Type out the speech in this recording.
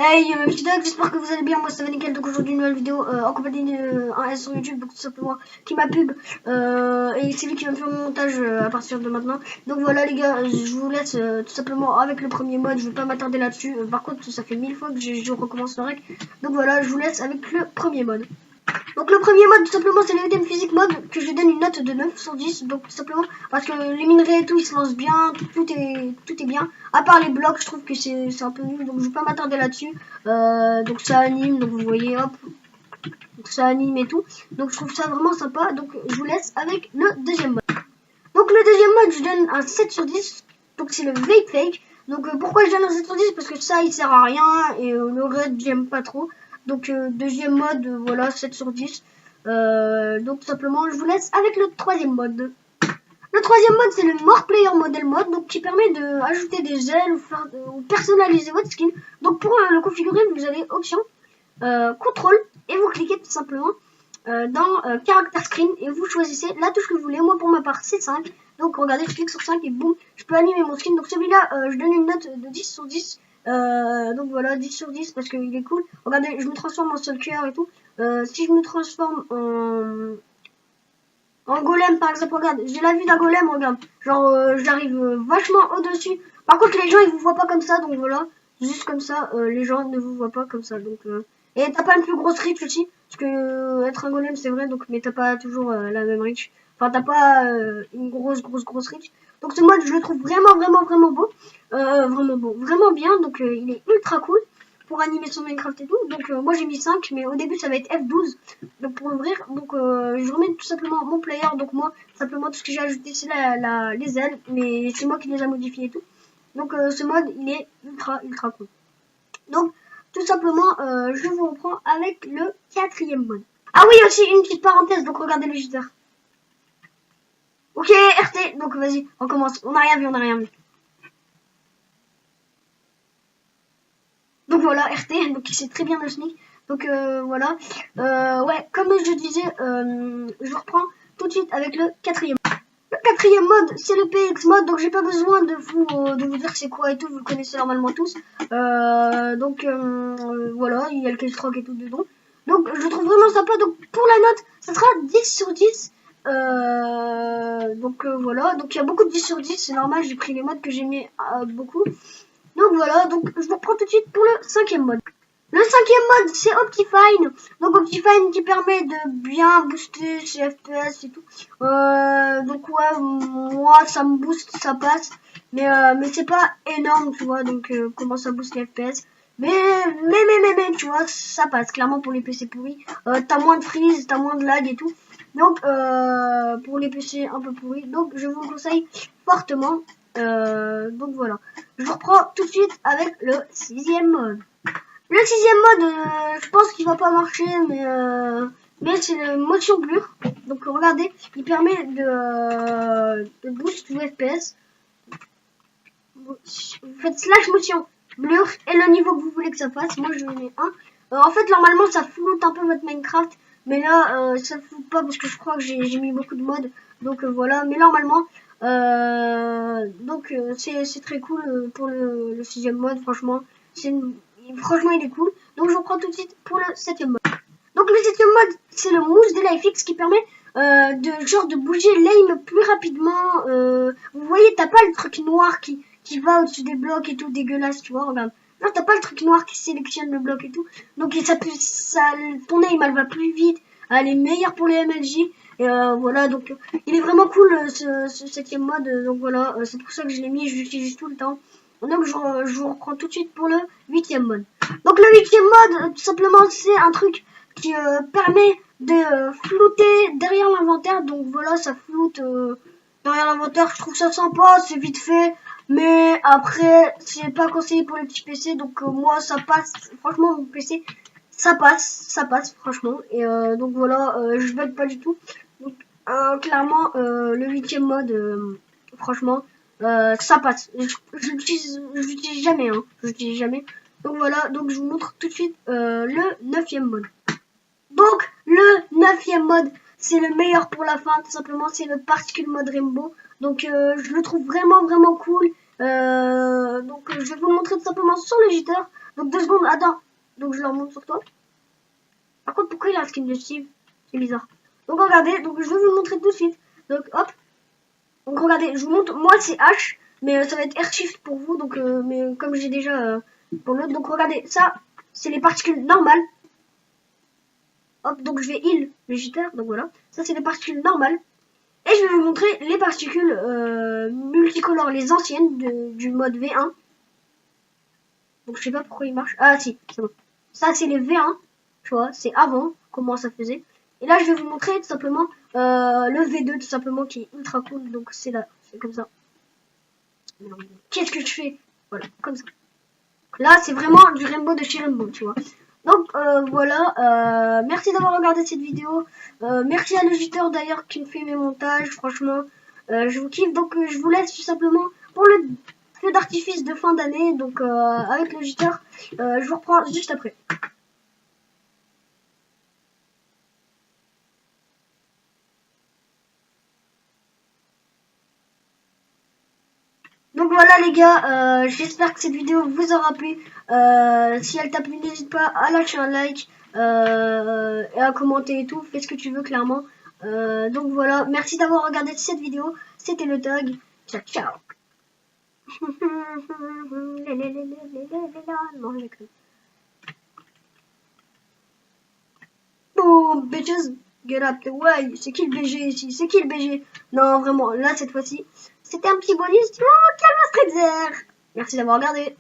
Hey, petit doc, j'espère que vous allez bien. Moi, ça va nickel. Donc, aujourd'hui, une nouvelle vidéo en compagnie d'un S sur YouTube, donc tout simplement qui m'a pub. Et c'est lui qui va me faire mon montage à partir de maintenant. Donc, voilà, les gars, je vous laisse tout simplement avec le premier mode. Je vais pas m'attarder là-dessus. Par contre, ça fait 1000 fois que je recommence le rec. Donc, voilà, je vous laisse avec le premier mode. Donc le premier mode tout simplement c'est le item physique mode que je donne une note de 9 sur 10. Donc tout simplement parce que les minerais et tout ils se lancent bien, tout est bien. À part les blocs je trouve que c'est un peu nul donc je vais pas m'attarder là-dessus. Donc ça anime, donc vous voyez hop, donc ça anime et tout. Donc je trouve ça vraiment sympa. Donc je vous laisse avec le deuxième mode. Donc le deuxième mode je donne un 7 sur 10. Donc c'est le vape fake. Donc pourquoi je donne un 7 sur 10? Parce que ça il sert à rien et le raid j'aime pas trop. Donc deuxième mode, voilà, 7 sur 10. Donc tout simplement, je vous laisse avec le troisième mode. Le troisième mode, c'est le More Player Model Mode, donc qui permet de ajouter des ailes ou personnaliser votre skin. Donc pour le configurer, vous avez option, contrôle, et vous cliquez tout simplement dans Character Screen, et vous choisissez la touche que vous voulez. Moi pour ma part, c'est 5. Donc regardez, je clique sur 5 et boum, je peux animer mon skin. Donc celui-là, je donne une note de 10 sur 10. Donc voilà, 10 sur 10 parce qu'il est cool. Regardez, je me transforme en Stalker et tout. Si je me transforme en golem par exemple, regarde, j'ai la vue d'un golem, regarde. Genre, j'arrive vachement au-dessus. Par contre, les gens ils vous voient pas comme ça, donc voilà. Juste comme ça, les gens ne vous voient pas comme ça. Donc, et t'as pas une plus grosse reach aussi. Parce que être un golem c'est vrai, donc mais t'as pas toujours la même reach. Enfin, t'as pas une grosse reach. Donc ce mode, je le trouve vraiment beau. Vraiment beau, vraiment bien. Donc il est ultra cool pour animer son Minecraft et tout. Donc moi j'ai mis 5, mais au début ça va être F12. Donc pour ouvrir, donc je remets tout simplement mon player. Donc moi, simplement tout ce que j'ai ajouté c'est les ailes. Mais c'est moi qui les a modifiées et tout. Donc ce mode, il est ultra cool. Donc tout simplement, je vous reprends avec le quatrième mode. Ah oui, aussi une petite parenthèse, donc regardez le jitter. Ok, RT, donc vas-y, on commence. On n'a rien vu. Donc voilà, RT, donc il sait très bien le sneak. Donc voilà. Ouais, comme je disais, je reprends tout de suite avec le quatrième. Le quatrième mode, c'est le PX mode, donc j'ai pas besoin de vous dire c'est quoi et tout, vous le connaissez normalement tous. Donc voilà, il y a le K-Stroke et tout dedans. Donc je trouve vraiment sympa, donc pour la note, ça sera 10 sur 10. Donc voilà, donc il y a beaucoup de 10 sur 10, c'est normal, j'ai pris les modes que j'aimais beaucoup. Donc voilà, donc je vous reprends tout de suite pour le cinquième mode. Le cinquième mode, c'est Optifine. Donc Optifine qui permet de bien booster ses FPS et tout. Donc ouais, moi ça me booste, ça passe. Mais c'est pas énorme, tu vois. Donc comment ça booste les FPS. Mais, tu vois, ça passe. Clairement pour les PC pourris. T'as moins de freeze, t'as moins de lag et tout. Donc pour les PC un peu pourris. Donc je vous le conseille fortement. Donc voilà. Je reprends tout de suite avec le sixième mode. Le sixième mode, je pense qu'il va pas marcher, mais c'est le motion blur. Donc regardez, il permet de boost le FPS. Vous faites slash motion blur et le niveau que vous voulez que ça fasse. Moi je mets 1. En fait normalement ça floute un peu votre Minecraft, mais là ça ne floute pas parce que je crois que j'ai mis beaucoup de modes. Donc voilà, mais normalement c'est très cool pour le sixième mode. Franchement il est cool. Donc je reprends tout de suite pour le septième mode. Donc le septième mode, c'est le mousse de LifeX qui permet de bouger l'aim plus rapidement. Vous voyez, t'as pas le truc noir qui va au-dessus des blocs et tout, dégueulasse, tu vois, regarde. Non, t'as pas le truc noir qui sélectionne le bloc et tout. Donc ton aim, elle va plus vite. Elle est meilleure pour les MLJ. Et voilà, donc il est vraiment cool ce septième mode. Donc voilà, c'est pour ça que je l'ai mis, je l'utilise tout le temps. Donc je vous reprends tout de suite pour le huitième mode. Donc le huitième mode, tout simplement, c'est un truc qui permet de flouter derrière l'inventaire. Donc voilà, ça floute derrière l'inventaire. Je trouve ça sympa, c'est vite fait. Mais après, c'est pas conseillé pour les petits PC. Donc moi, ça passe. Franchement, mon PC, ça passe franchement. Et donc voilà, je bug pas du tout. Donc clairement, le huitième mode, franchement, ça passe. Je l'utilise jamais, hein. Je l'utilise jamais. Donc voilà, donc je vous montre tout de suite le neuvième mode. Donc le neuvième mode, c'est le meilleur pour la fin, tout simplement, c'est le Particle Mode Rainbow. Donc je le trouve vraiment cool. Donc je vais vous le montrer tout simplement sur le jitter. Donc 2 secondes, attends. Donc je leur montre sur toi. Par contre, pourquoi il a un skin de Steve? C'est bizarre. Donc regardez, donc je vais vous montrer tout de suite. Donc hop. Donc regardez, je vous montre. Moi c'est H, mais ça va être R shift pour vous. Donc mais comme j'ai déjà pour l'autre. Donc regardez, ça c'est les particules normales. Hop, donc je vais heal le jitter. Donc voilà, ça c'est les particules normales. Et je vais vous montrer les particules multicolores, les anciennes du mode V1. Donc je sais pas pourquoi il marche. Ah si, c'est bon. Ça c'est les V1, tu vois, c'est avant comment ça faisait. Et là je vais vous montrer tout simplement le V2 tout simplement qui est ultra cool. Donc c'est là, c'est comme ça. Qu'est-ce que je fais? Voilà, comme ça. Là c'est vraiment du Rainbow de chez Rainbow, tu vois. Donc voilà, merci d'avoir regardé cette vidéo. Merci à l'auditeur d'ailleurs qui me fait mes montages, franchement, je vous kiffe. Donc je vous laisse tout simplement pour le feu d'artifice de fin d'année. Donc avec l'auditeur, je vous reprends juste après. Donc voilà les gars, j'espère que cette vidéo vous aura plu. Si elle t'a plu, n'hésite pas à lâcher un like et à commenter et tout. Fais ce que tu veux clairement. Donc voilà, merci d'avoir regardé cette vidéo. C'était le tag. Ciao ciao. Boom, bitches, get up the way. C'est qui le BG ici? C'est qui le BG? Non, vraiment, là, cette fois-ci, c'était un petit bonus. Oh, calme, Stretzer. Merci d'avoir regardé.